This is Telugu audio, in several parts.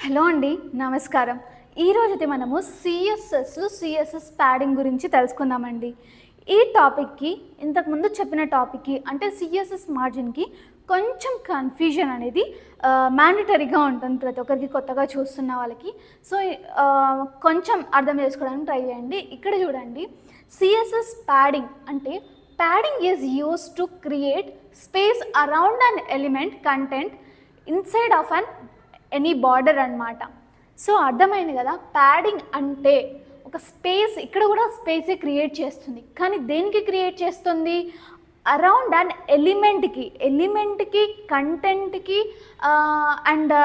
హలో అండి, నమస్కారం. ఈరోజైతే మనము సిఎస్ఎస్ ప్యాడింగ్ గురించి తెలుసుకుందామండి. ఈ టాపిక్కి ఇంతకుముందు చెప్పిన టాపిక్కి అంటే సిఎస్ఎస్ మార్జిన్కి కొంచెం కన్ఫ్యూజన్ అనేది మ్యాండటరీగా ఉంటుంది ప్రతి ఒక్కరికి కొత్తగా చూస్తున్న వాళ్ళకి. సో కొంచెం అర్థం చేసుకోవడానికి ట్రై చేయండి. ఇక్కడ చూడండి, సిఎస్ఎస్ ప్యాడింగ్ అంటే padding is use to create space around an element content inside of an any border అన్నమాట. సో అర్థమైంది కదా, ప్యాడింగ్ అంటే ఒక స్పేస్, ఇక్కడ కూడా స్పేసే క్రియేట్ చేస్తుంది. కానీ దేనికి క్రియేట్ చేస్తుంది? అరౌండ్ అండ్ ఎలిమెంట్కి కంటెంట్కి అండ్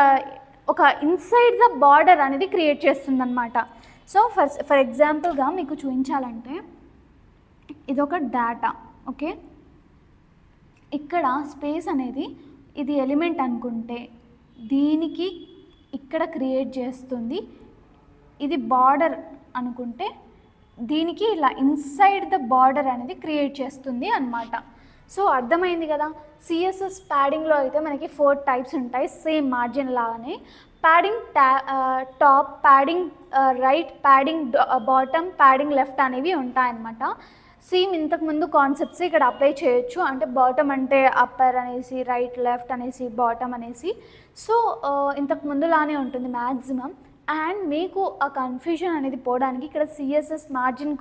ఒక ఇన్సైడ్ ద బార్డర్ అనేది క్రియేట్ చేస్తుంది అనమాట. సో ఫర్ ఎగ్జాంపుల్గా మీకు చూపించాలంటే ఇదొక డేటా, ఓకే. ఇక్కడ స్పేస్ అనేది ఇది ఎలిమెంట్ అనుకుంటే దీనికి ఇక్కడ క్రియేట్ చేస్తుంది. ఇది బార్డర్ అనుకుంటే దీనికి ఇలా ఇన్సైడ్ ద బార్డర్ అనేది క్రియేట్ చేస్తుంది అన్నమాట. సో అర్థమైంది కదా. సిఎస్ఎస్ ప్యాడింగ్లో అయితే మనకి 4 టైప్స్ ఉంటాయి, సేమ్ మార్జిన్ లాగానే. Padding top, padding right, padding bottom, padding left అనేవి ఉంటాయన్నమాట. సేమ్ ఇంతకుముందు కాన్సెప్ట్స్ ఇక్కడ అప్లై చేయొచ్చు. అంటే బాటమ్ అంటే అప్పర్ అనేసి, రైట్ లెఫ్ట్ అనేసి, బాటమ్ అనేసి. సో ఇంతకుముందులానే ఉంటుంది మ్యాక్సిమం. అండ్ మీకు ఆ కన్ఫ్యూజన్ అనేది పోవడానికి ఇక్కడ సిఎస్ఎస్ మార్జిన్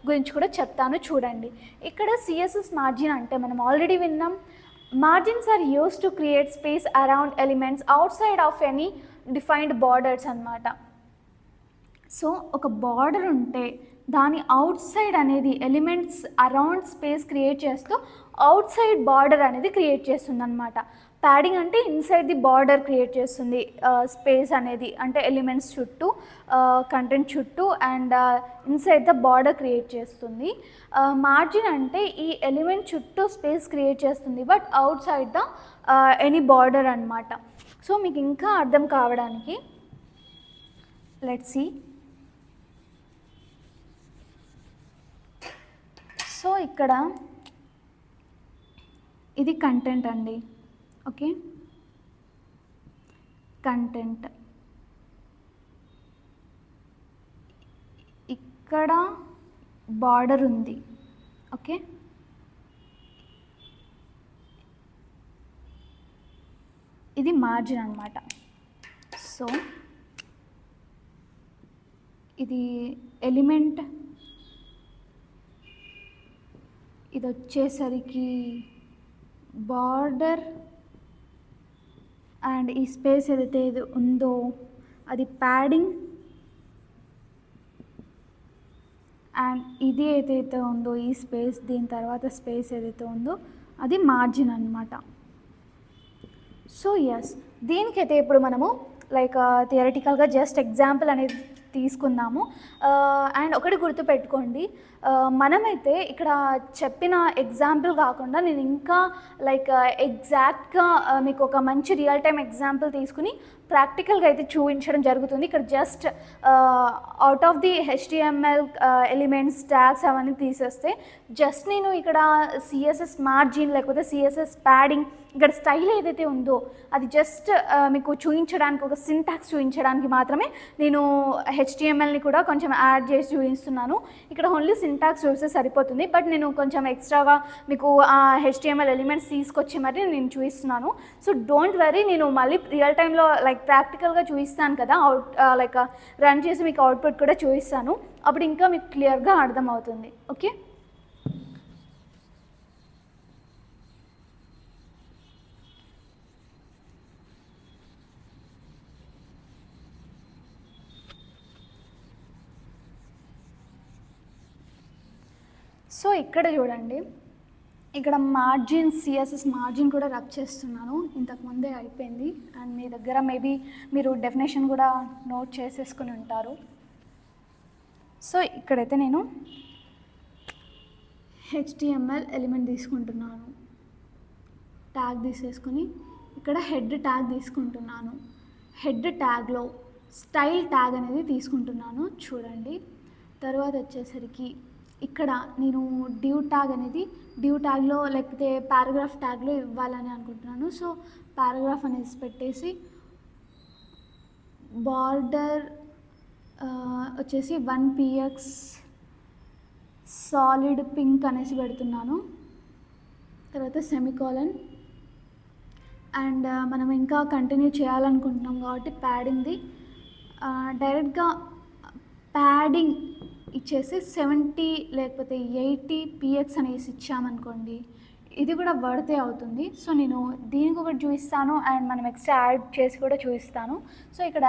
గురించి కూడా చెప్తాను చూడండి. ఇక్కడ సిఎస్ఎస్ మార్జిన్ అంటే మనం ఆల్రెడీ విన్నాం, margins are used to create space around elements outside of any defined borders అన్నమాట. సో ఒక బార్డర్ ఉంటే దాని అవుట్ సైడ్ అనేది ఎలిమెంట్స్ అరౌండ్ స్పేస్ క్రియేట్ చేస్తూ అవుట్ సైడ్ బార్డర్ అనేది క్రియేట్ చేస్తుంది అనమాట. ప్యాడింగ్ అంటే ఇన్సైడ్ ది బార్డర్ క్రియేట్ చేస్తుంది స్పేస్ అనేది, అంటే ఎలిమెంట్స్ చుట్టూ, కంటెంట్ చుట్టూ and inside the border create చేస్తుంది. మార్జిన్ అంటే ఈ ఎలిమెంట్ చుట్టూ స్పేస్ క్రియేట్ చేస్తుంది but out side the any border అనమాట. సో మీకు ఇంకా అర్థం కావడానికి లెట్స్ సీ. సో ఇక్కడ ఇది కంటెంట్ అండి, ఓకే. కంటెంట్ ఇక్కడ బార్డర్ ఉంది, ఓకే. ఇది మార్జిన్ అన్నమాట. సో ఇది ఎలిమెంట్, ఇది వచ్చేసరికి బార్డర్ అండ్ ఈ స్పేస్ ఏదైతే ఇది ఉందో అది ప్యాడింగ్ అండ్ ఇది ఏదైతే ఉందో ఈ స్పేస్, దీని తర్వాత స్పేస్ ఏదైతే ఉందో అది మార్జిన్ అన్నమాట. సో ఎస్, దీనికైతే ఇప్పుడు మనము లైక్ థియరిటికల్గా జస్ట్ ఎగ్జాంపుల్ అనేది తీసుకుందాము. అండ్ ఒకటి గుర్తుపెట్టుకోండి, మనమైతే ఇక్కడ చెప్పిన ఎగ్జాంపుల్ కాకుండా నేను ఇంకా లైక్ ఎగ్జాక్ట్గా మీకు ఒక మంచి రియల్ టైమ్ ఎగ్జాంపుల్ తీసుకుని ప్రాక్టికల్గా అయితే చూపించడం జరుగుతుంది. ఇక్కడ just out of the HTML elements, tags అవన్నీ తీసేస్తే జస్ట్ నేను ఇక్కడ సిఎస్ఎస్ మార్జిన్ లేకపోతే సిఎస్ఎస్ ప్యాడింగ్ ఇక్కడ స్టైల్ ఏదైతే ఉందో అది జస్ట్ మీకు చూపించడానికి, ఒక సింటాక్స్ చూపించడానికి మాత్రమే నేను HTMLని కూడా కొంచెం యాడ్ చేసి చూపిస్తున్నాను. ఇక్కడ ఓన్లీ సింటాక్స్ చూస్తే సరిపోతుంది, బట్ నేను కొంచెం ఎక్స్ట్రాగా మీకు ఆ HTML ఎలిమెంట్స్ తీసుకొచ్చి మరి నేను చూపిస్తున్నాను. సో డోంట్ వరీ, నేను మళ్ళీ రియల్ టైంలో లైక్ ప్రాక్టికల్గా చూపిస్తాను కదా, లైక్ రన్ చేసి మీకు అవుట్పుట్ కూడా చూపిస్తాను. అప్పుడు ఇంకా మీకు క్లియర్గా అర్థమవుతుంది, ఓకే. సో ఇక్కడ చూడండి, ఇక్కడ మార్జిన్, సిఎస్ఎస్ మార్జిన్ కూడా రబ్ చేస్తున్నాను, ఇంతకుముందే అయిపోయింది. అండ్ మీ దగ్గర మేబీ మీరు డెఫినేషన్ కూడా నోట్ చేసేసుకుని ఉంటారు. సో ఇక్కడైతే నేను HTML ఎలిమెంట్ తీసుకుంటున్నాను, ట్యాగ్ తీసేసుకుని ఇక్కడ హెడ్ ట్యాగ్ తీసుకుంటున్నాను. హెడ్ ట్యాగ్లో స్టైల్ ట్యాగ్ అనేది తీసుకుంటున్నాను చూడండి. తర్వాత వచ్చేసరికి ఇక్కడ నేను డివ్ ట్యాగ్ అనేది డివ్ ట్యాగ్లో లేకపోతే పారాగ్రాఫ్ ట్యాగ్లో ఇవ్వాలని అనుకుంటున్నాను. సో పారాగ్రాఫ్ అనేది పెట్టేసి బార్డర్ వచ్చేసి 1px సాలిడ్ పింక్ అనేసి పెడుతున్నాను. తర్వాత సెమికోలన్. అండ్ మనం ఇంకా కంటిన్యూ చేయాలనుకుంటున్నాం కాబట్టి ప్యాడింగ్ది డైరెక్ట్గా ప్యాడింగ్ ఇచ్చేసి 70 లేకపోతే 80px అనేసి ఇచ్చామనుకోండి, ఇది కూడా వర్తే అవుతుంది. సో నేను దీనికి ఒకటి చూపిస్తాను అండ్ మనం ఎక్స్ట్రా యాడ్ చేసి కూడా చూపిస్తాను. సో ఇక్కడ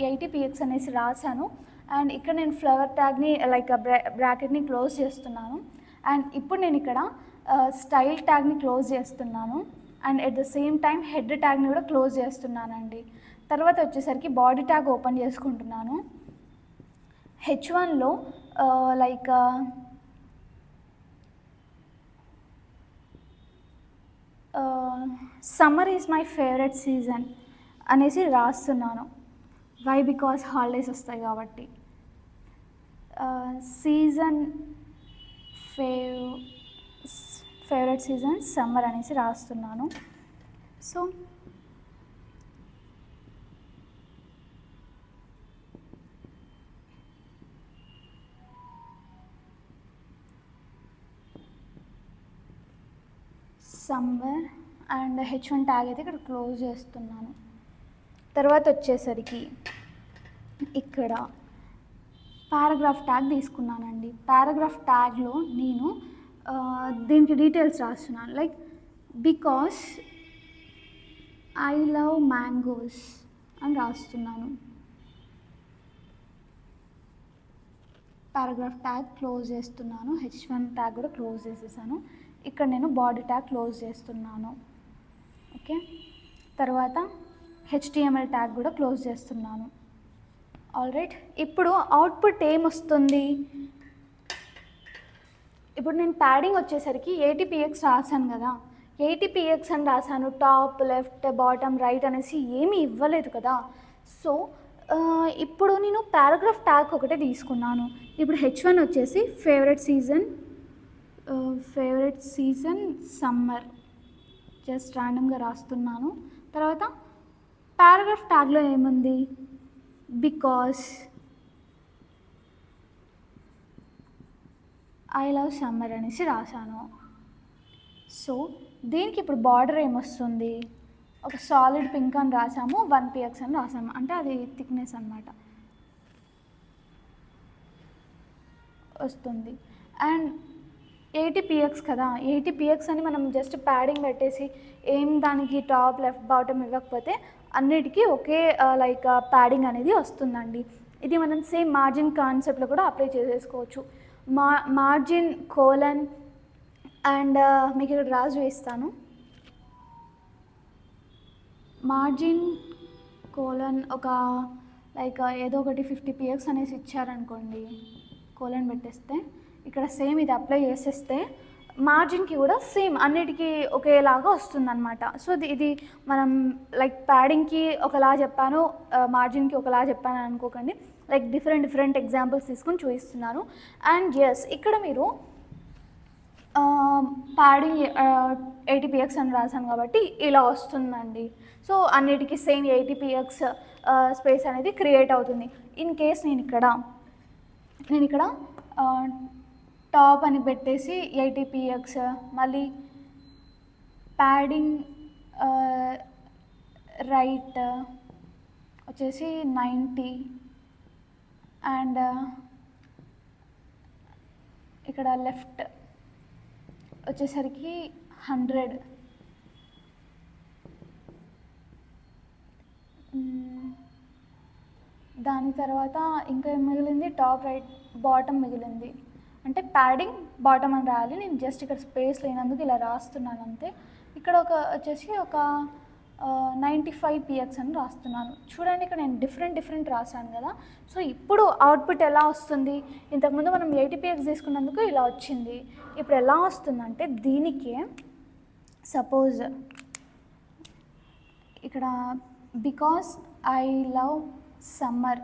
80px అనేసి రాశాను అండ్ ఇక్కడ నేను ఫ్లవర్ ట్యాగ్ని లైక్ బ్రాకెట్ని క్లోజ్ చేస్తున్నాను. అండ్ ఇప్పుడు నేను ఇక్కడ స్టైల్ ట్యాగ్ని క్లోజ్ చేస్తున్నాను and at the same time head ట్యాగ్ని కూడా క్లోజ్ చేస్తున్నానండి. తర్వాత వచ్చేసరికి బాడీ ట్యాగ్ ఓపెన్ చేసుకుంటున్నాను. H1లో like summer is my favourite season అనేసి రాస్తున్నాను. వై? బికాస్ హాలిడేస్ వస్తాయి కాబట్టి. సీజన్ ఫేవరెట్ సీజన్ సమ్మర్ అనేసి రాస్తున్నాను. So summer and H1 tag అయితే ఇక్కడ క్లోజ్ చేస్తున్నాను. తర్వాత వచ్చేసరికి ఇక్కడ పారాగ్రాఫ్ ట్యాగ్ తీసుకున్నానండి. పారాగ్రాఫ్ ట్యాగ్లో నేను దీనికి డీటెయిల్స్ రాస్తున్నాను. Like because I love mangoes అని రాస్తున్నాను. పారాగ్రాఫ్ ట్యాగ్ క్లోజ్ చేస్తున్నాను. H1 ట్యాగ్ కూడా క్లోజ్ చేసేసాను. ఇక్కడ నేను బాడీ ట్యాగ్ క్లోజ్ చేస్తున్నాను. ఓకే, తర్వాత HTML ట్యాగ్ కూడా క్లోజ్ చేస్తున్నాను. ఆల్రైట్, ఇప్పుడు అవుట్పుట్ ఏమొస్తుంది? ఇప్పుడు నేను ప్యాడింగ్ వచ్చేసరికి 80px రాశాను కదా, 80px అని రాశాను. టాప్, లెఫ్ట్, బాటమ్, రైట్ అనేసి ఏమీ ఇవ్వలేదు కదా. సో ఇప్పుడు నేను పారాగ్రాఫ్ ట్యాగ్ ఒకటే తీసుకున్నాను. ఇప్పుడు H1 వచ్చేసి ఫేవరెట్ సీజన్ సమ్మర్ జస్ట్ ర్యాండమ్గా రాస్తున్నాను. తర్వాత పారాగ్రాఫ్ ట్యాగ్లో ఏముంది? బికాస్ ఐ లవ్ సమ్మర్ అనేసి రాశాను. సో దీనికి ఇప్పుడు బార్డర్ ఏమొస్తుంది? ఒక సాలిడ్ పింక్ అని రాసాము, 1px అని రాసాము, అంటే అది థిక్నెస్ అన్నమాట వస్తుంది. అండ్ 80px కదా, 80px అని మనం జస్ట్ ప్యాడింగ్ పెట్టేసి ఏం దానికి టాప్, లెఫ్ట్, బాటమ్ ఇవ్వకపోతే అన్నిటికీ ఒకే లైక్ ప్యాడింగ్ అనేది వస్తుందండి. ఇది మనం సేమ్ మార్జిన్ కాన్సెప్ట్లో కూడా అప్లై చేసేసుకోవచ్చు. మార్జిన్ కోలన్ అండ్ మీకు ఇక్కడ రాజు వేస్తాను. మార్జిన్ కోలన్ ఒక లైక్ ఏదో ఒకటి 50px అనేసి ఇచ్చారనుకోండి, కోలన్ పెట్టేస్తే ఇక్కడ సేమ్ ఇది అప్లై చేసేస్తే మార్జిన్కి కూడా సేమ్ అన్నిటికీ ఒకేలాగా వస్తుందన్నమాట. సో ఇది మనం లైక్ ప్యాడింగ్కి ఒకలా చెప్పాను, మార్జిన్కి ఒకలా చెప్పాను అనుకోకండి. లైక్ డిఫరెంట్ ఎగ్జాంపుల్స్ తీసుకుని చూపిస్తున్నాను. అండ్ ఎస్, ఇక్కడ మీరు ప్యాడింగ్ 80px అని రాశాను కాబట్టి ఇలా వస్తుందండి. సో అన్నిటికీ సేమ్ 80px స్పేస్ అనేది క్రియేట్ అవుతుంది. ఇన్ కేస్ నేను ఇక్కడ టాప్ అని పెట్టేసి 80px, మళ్ళీ ప్యాడింగ్ రైట్ వచ్చేసి 90 అండ్ ఇక్కడ లెఫ్ట్ వచ్చేసరికి 100. దాని తర్వాత ఇంకా ఏం మిగిలింది? టాప్, రైట్, బాటమ్ మిగిలింది. అంటే ప్యాడింగ్ బాటమ్ అని రాయాలి. నేను జస్ట్ ఇక్కడ స్పేస్ లేనందుకు ఇలా రాస్తున్నాను అంతే. ఇక్కడ వచ్చేసి ఒక 95px అని రాస్తున్నాను. చూడండి, ఇక్కడ నేను డిఫరెంట్ రాశాను కదా. సో ఇప్పుడు అవుట్పుట్ ఎలా వస్తుంది? ఇంతకుముందు మనం 80px తీసుకున్నందుకు ఇలా వచ్చింది. ఇప్పుడు ఎలా వస్తుందంటే దీనికే సపోజ్ ఇక్కడ because I love summer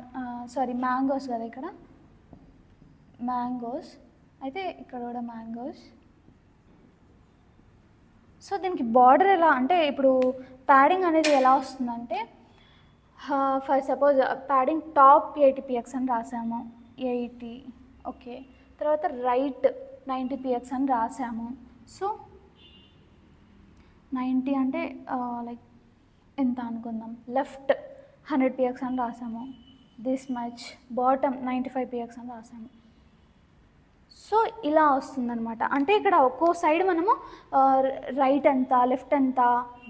mangoes కదా, ఇక్కడ మ్యాంగోస్ అయితే ఇక్కడ కూడా మ్యాంగోస్. సో దీనికి బార్డర్ ఎలా అంటే ఇప్పుడు ప్యాడింగ్ అనేది ఎలా వస్తుందంటే for suppose padding top 80 px అని రాసాము, 80, ఓకే. తర్వాత రైట్ 90 px అని రాసాము. సో 90 అంటే లైక్ ఎంత అనుకుందాం, లెఫ్ట్ 100 px అని రాసాము, దిస్ మచ్ బాటమ్ 95 px అని రాసాము. సో ఇలా వస్తుందన్నమాట. అంటే ఇక్కడ ఒక్కో సైడ్ మనము రైట్ ఎంత, లెఫ్ట్ ఎంత,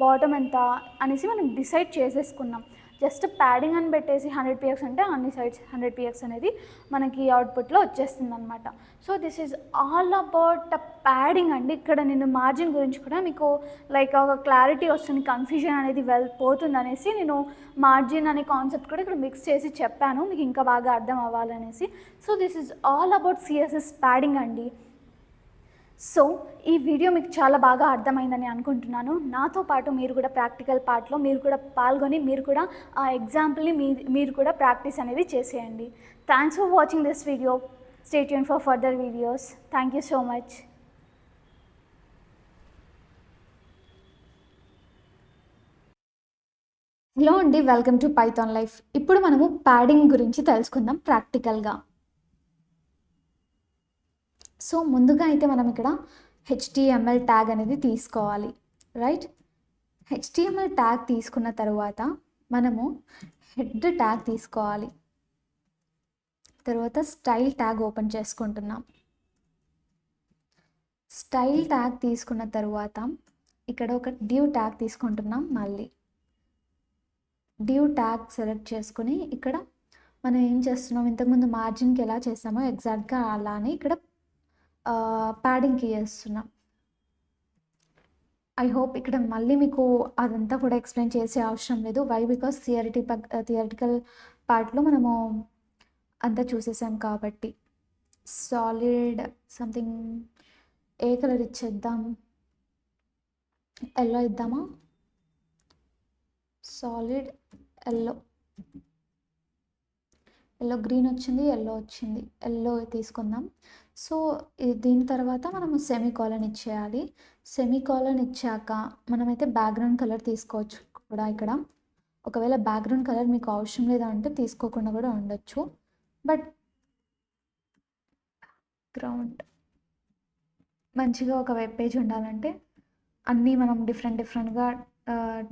బాటమ్ ఎంత అనేసి మనం డిసైడ్ చేసేసుకున్నాం. జస్ట్ ప్యాడింగ్ అని పెట్టేసి 100 px అంటే అన్ని సైడ్స్ 100 px అనేది మనకి అవుట్పుట్లో వచ్చేస్తుంది అనమాట. So this is all about padding అండి. ఇక్కడ నేను మార్జిన్ గురించి కూడా మీకు లైక్ ఒక క్లారిటీ వస్తుంది, కన్ఫ్యూజన్ అనేది పోతుంది అనేసి నేను మార్జిన్ అనే కాన్సెప్ట్ కూడా ఇక్కడ మిక్స్ చేసి చెప్పాను, మీకు ఇంకా బాగా అర్థం అవ్వాలనేసి. So this is all about CSS padding అండి. సో ఈ వీడియో మీకు చాలా బాగా అర్థమైందని అనుకుంటున్నాను. నాతో పాటు మీరు కూడా ప్రాక్టికల్ పార్ట్లో మీరు కూడా పాల్గొని మీరు కూడా ఆ ఎగ్జాంపుల్ని మీరు కూడా ప్రాక్టీస్ అనేది చేసేయండి. Thanks for watching this video. Stay tune for further videos. Thank you so much. Hello అండి, వెల్కమ్ టు పైథాన్ లైఫ్. ఇప్పుడు మనము ప్యాడింగ్ గురించి తెలుసుకుందాం ప్రాక్టికల్గా. సో ముందుగా అయితే మనం ఇక్కడ HTML ట్యాగ్ అనేది తీసుకోవాలి, రైట్. HTML ట్యాగ్ తీసుకున్న తర్వాత మనము హెడ్ ట్యాగ్ తీసుకోవాలి. తర్వాత స్టైల్ ట్యాగ్ ఓపెన్ చేసుకుంటున్నాం. స్టైల్ ట్యాగ్ తీసుకున్న తర్వాత ఇక్కడ ఒక డివ్ ట్యాగ్ తీసుకుంటున్నాం. మళ్ళీ డివ్ ట్యాగ్ సెలెక్ట్ చేసుకుని ఇక్కడ మనం ఏం చేస్తున్నాం, ఇంతకుముందు మార్జిన్కి ఎలా చేస్తామో ఎగ్జాక్ట్గా అలానే ఇక్కడ ప్యాడింగ్కి చేస్తున్నాం. ఐ హోప్ ఇక్కడ మళ్ళీ మీకు అదంతా కూడా ఎక్స్ప్లెయిన్ చేసే అవసరం లేదు. వై? బికాస్ థియరిటికల్ పార్ట్లో మనము అంతా చూసేసాం కాబట్టి. సాలిడ్ సంథింగ్ ఏ కలర్ ఇచ్చేద్దాం, ఎల్లో ఇద్దామా? సాలిడ్ ఎల్లో గ్రీన్ వచ్చింది, ఎల్లో వచ్చింది, ఎల్లో తీసుకుందాం. సో దీని తర్వాత మనము సెమీకోలన్ ఇచ్చేయాలి. సెమీకోలన్ ఇచ్చాక మనమైతే బ్యాక్గ్రౌండ్ కలర్ తీసుకోవచ్చు కూడా. ఇక్కడ ఒకవేళ బ్యాక్గ్రౌండ్ కలర్ మీకు అవసరం లేదా అంటే తీసుకోకుండా కూడా ఉండొచ్చు. బట్ గ్రౌండ్ మంచిగా ఒక వెబ్ పేజ్ ఉండాలంటే అన్నీ మనం డిఫరెంట్గా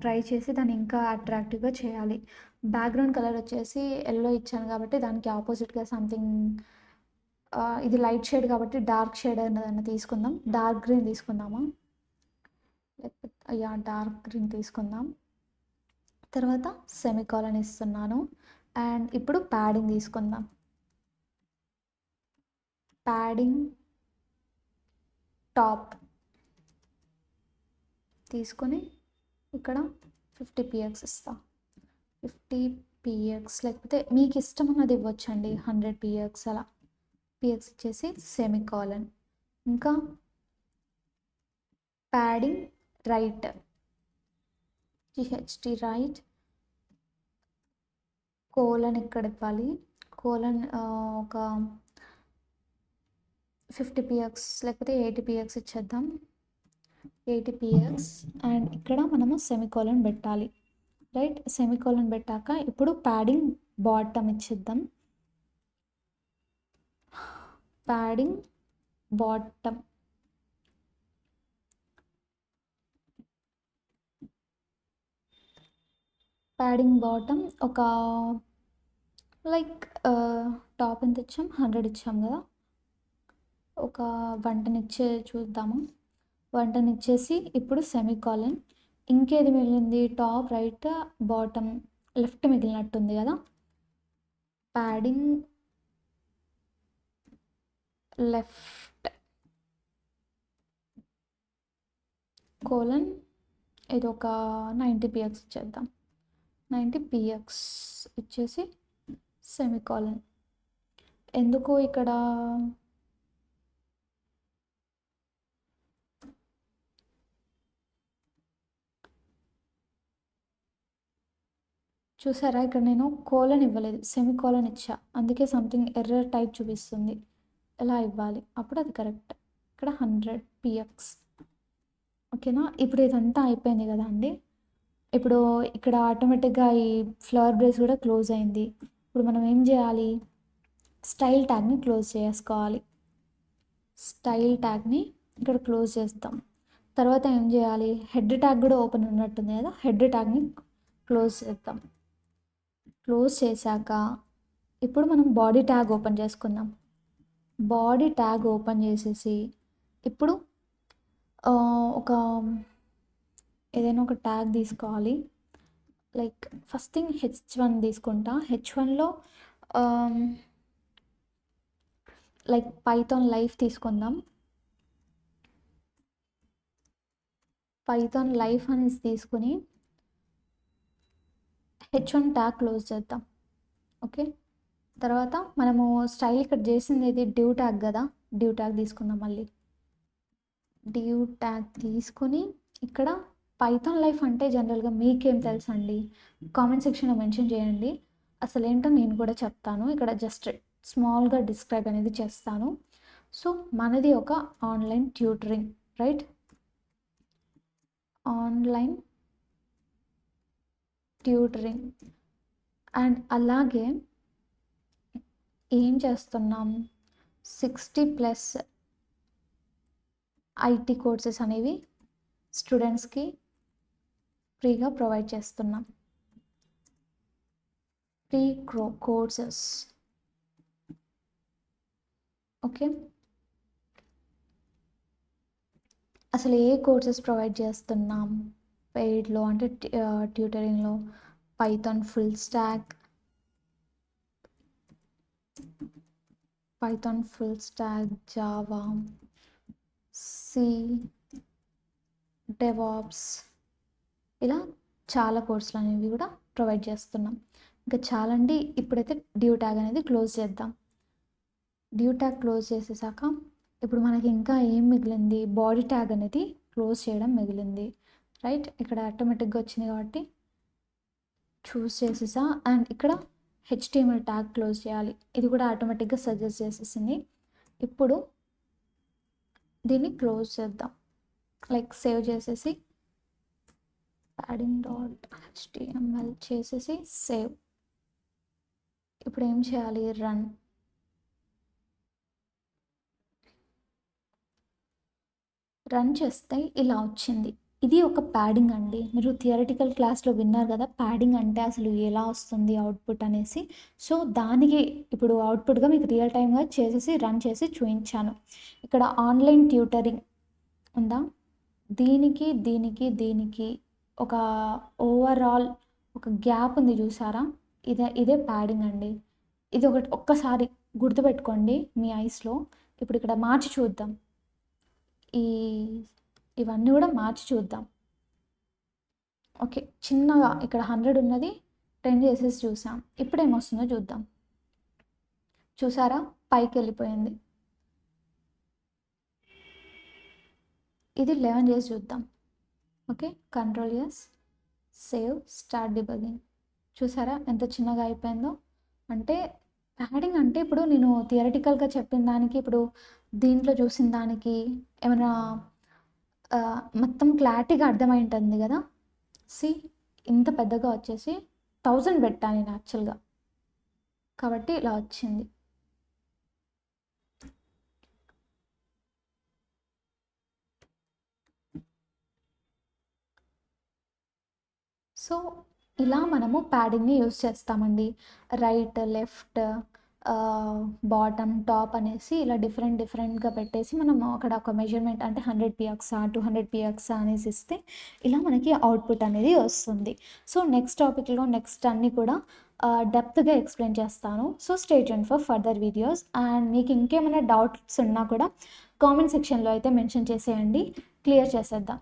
ట్రై చేసి దాన్ని ఇంకా అట్రాక్టివ్గా చేయాలి. బ్యాక్గ్రౌండ్ కలర్ వచ్చేసి ఎల్లో ఇచ్చాను కాబట్టి దానికి ఆపోజిట్గా సంథింగ్, ఇది లైట్ షేడ్ కాబట్టి డార్క్ షేడ్ అన్నదాన్ని తీసుకుందాం. డార్క్ గ్రీన్ తీసుకుందామా? లేకపోతే డార్క్ గ్రీన్ తీసుకుందాం. తర్వాత సెమీకోలన్ ఇస్తున్నాను. అండ్ ఇప్పుడు ప్యాడింగ్ తీసుకుందాం. ప్యాడింగ్ టాప్ తీసుకొని ఇక్కడ 50 px ఇస్తా. 50 px లేకపోతే మీకు ఇష్టం అన్నది ఇవ్వచ్చండి, 100 px అలా. px ఇచ్చేసి సెమీకోలన్. ఇంకా padding right, GHT right, colon ఇక్కడ ఇవ్వాలి. కోలన్ ఒక 50 px లేకపోతే 80 px ఇచ్చేద్దాం. 80 px. అండ్ ఇక్కడ మనము సెమీకోలన్ పెట్టాలి, రైట్. సెమీకోలన్ పెట్టాక ఇప్పుడు ప్యాడింగ్ బాటమ్ ఇచ్చేద్దాం. ప్యాడింగ్ బాటమ్, ప్యాడింగ్ బాటమ్ ఒక లైక్ టాప్ ఎంత ఇచ్చాం, 100 ఇచ్చాం కదా. ఒక 110 చూద్దాము. 110 ఇచ్చేసి ఇప్పుడు సెమీకోలన్. ఇంకేది మిగిలింది? టాప్, రైట్, బాటమ్, లెఫ్ట్ మిగిలినట్టుంది కదా. ప్యాడింగ్ లెఫ్ట్ కోలన్, ఇది ఒక 90 px ఇచ్చేద్దాం. 90 px ఇచ్చేసి సెమీకోలన్. ఎందుకు ఇక్కడ చూసారా, ఇక్కడ నేను కోలన్ ఇవ్వలేదు, సెమీకోలన్ ఇచ్చా, అందుకే సంథింగ్ ఎర్రర్ టైప్ చూపిస్తుంది. ఎలా ఇవ్వాలి అప్పుడు అది కరెక్ట్. ఇక్కడ 100 px, ఓకేనా. ఇప్పుడు ఇదంతా అయిపోయింది కదా అండి. ఇప్పుడు ఇక్కడ ఆటోమేటిక్గా ఈ ఫ్లవర్ బ్రేస్ కూడా క్లోజ్ అయింది. ఇప్పుడు మనం ఏం చేయాలి, స్టైల్ ట్యాగ్ని క్లోజ్ చేసుకోవాలి. స్టైల్ ట్యాగ్ని ఇక్కడ క్లోజ్ చేస్తాం. తర్వాత ఏం చేయాలి, హెడ్ ట్యాగ్ కూడా ఓపెన్ ఉన్నట్టుంది కదా, హెడ్ ట్యాగ్ని క్లోజ్ చేద్దాం. క్లోజ్ చేశాక ఇప్పుడు మనం బాడీ ట్యాగ్ ఓపెన్ చేసుకుందాం. బాడీ ట్యాగ్ ఓపెన్ చేసేసి ఇప్పుడు ఒక ఏదైనా ఒక ట్యాగ్ తీసుకోవాలి. లైక్ ఫస్ట్ థింగ్ H1 తీసుకుంటా. H1లో లైక్ పైథాన్ లైఫ్ తీసుకుందాం. పైథాన్ లైఫ్ అనేసి తీసుకుని H1 ట్యాగ్ క్లోజ్ చేద్దాం. ఓకే, తర్వాత మనము స్టైల్ ఇక్కడ చేసింది ఇది డివ్ ట్యాగ్ కదా, డివ్ ట్యాగ్ తీసుకుందాం. మళ్ళీ డివ్ ట్యాగ్ తీసుకుని ఇక్కడ పైథాన్ లైఫ్ అంటే జనరల్గా మీకేం తెలుసు అండి, కామెంట్ సెక్షన్లో మెన్షన్ చేయండి. అసలు ఏంటో నేను కూడా చెప్తాను. ఇక్కడ జస్ట్ స్మాల్గా డిస్క్రైబ్ అనేది చేస్తాను. సో మనది ఒక online tutoring, right? Online tutoring. And అలాగే ఏం చేస్తున్నాం, 60+ ఐటీ కోర్సెస్ అనేవి స్టూడెంట్స్కి ఫ్రీగా ప్రొవైడ్ చేస్తున్నాం. Free courses. ఓకే, అసలు ఏ కోర్సెస్ ప్రొవైడ్ చేస్తున్నాం పెయిడ్లో అంటే ట్యూటరింగ్లో? Python full stack, Python full stack, Java, C, DevOps, ఇలా చాలా కోర్సులు అనేవి కూడా ప్రొవైడ్ చేస్తున్నాం. ఇంకా చాలా అండి. ఇప్పుడైతే డ్యూ ట్యాగ్ అనేది క్లోజ్ చేద్దాం. డ్యూ ట్యాగ్ క్లోజ్ చేసేసాక ఇప్పుడు మనకి ఇంకా ఏం మిగిలింది, బాడీ ట్యాగ్ అనేది క్లోజ్ చేయడం మిగిలింది, రైట్? ఇక్కడ ఆటోమేటిక్గా వచ్చింది కాబట్టి చూస్ చేసేసా. అండ్ ఇక్కడ HTML ట్యాగ్ క్లోజ్ చేయాలి, ఇది కూడా ఆటోమేటిక్గా సజెస్ట్ చేసేసింది. ఇప్పుడు దీన్ని క్లోజ్ చేద్దాం. లైక్ సేవ్ చేసేసి padding.html చేసేసి సేవ్. ఇప్పుడు ఏం చేయాలి, రన్. రన్ చేస్తే ఇలా వచ్చింది. ఇది ఒక ప్యాడింగ్ అండి. మీరు థియరిటికల్ క్లాస్లో విన్నారు కదా, ప్యాడింగ్ అంటే అసలు ఎలా వస్తుంది అవుట్పుట్ అనేసి. సో దానికి ఇప్పుడు అవుట్పుట్గా మీకు రియల్ టైమ్గా చేసేసి రన్ చేసి చూపించాను. ఇక్కడ ఆన్లైన్ ట్యూటరింగ్ ఉందా, దీనికి దీనికి దీనికి ఒక ఓవరాల్ ఒక గ్యాప్ ఉంది చూసారా, ఇదే ప్యాడింగ్ అండి. ఇది ఒక్కసారి గుర్తుపెట్టుకోండి మీ ఐస్లో. ఇప్పుడు ఇక్కడ మార్చి చూద్దాం, ఇవన్నీ కూడా మార్చి చూద్దాం. ఓకే, చిన్నగా ఇక్కడ 100 ఉన్నది 10 చేసేసి చూసాం. ఇప్పుడు ఏమొస్తుందో చూద్దాం. చూసారా, పైకి వెళ్ళిపోయింది. ఇది 11 చేసి చూద్దాం. Okay, Ctrl+S, save, start debugging. చూసారా ఎంత చిన్నగా అయిపోయిందో. అంటే ప్యాడింగ్ అంటే ఇప్పుడు నేను థియరిటికల్గా చెప్పిన దానికి ఇప్పుడు దీంట్లో చూసిన దానికి ఏమైనా మొత్తం క్లారిటీగా అర్థమై ఉంటుంది కదా. సి, ఇంత పెద్దగా వచ్చేసి 1000 పెట్టాను నేను యాక్చువల్గా, కాబట్టి ఇలా వచ్చింది. సో ఇలా మనము ప్యాడింగ్ని యూజ్ చేస్తామండి. రైట్, లెఫ్ట్, బాటమ్, టాప్ అనేసి ఇలా డిఫరెంట్గా పెట్టేసి మనం అక్కడ ఒక మెజర్మెంట్ అంటే 100 px 200 px అనేసి ఇస్తే ఇలా మనకి అవుట్పుట్ అనేది వస్తుంది. సో నెక్స్ట్ టాపిక్లో నెక్స్ట్ అన్నీ కూడా డెప్త్గా ఎక్స్ప్లెయిన్ చేస్తాను. So stay tuned for further videos. And మీకు ఇంకేమైనా డౌట్స్ ఉన్నా కూడా కామెంట్ సెక్షన్లో అయితే మెన్షన్ చేసేయండి, క్లియర్ చేసేద్దాం.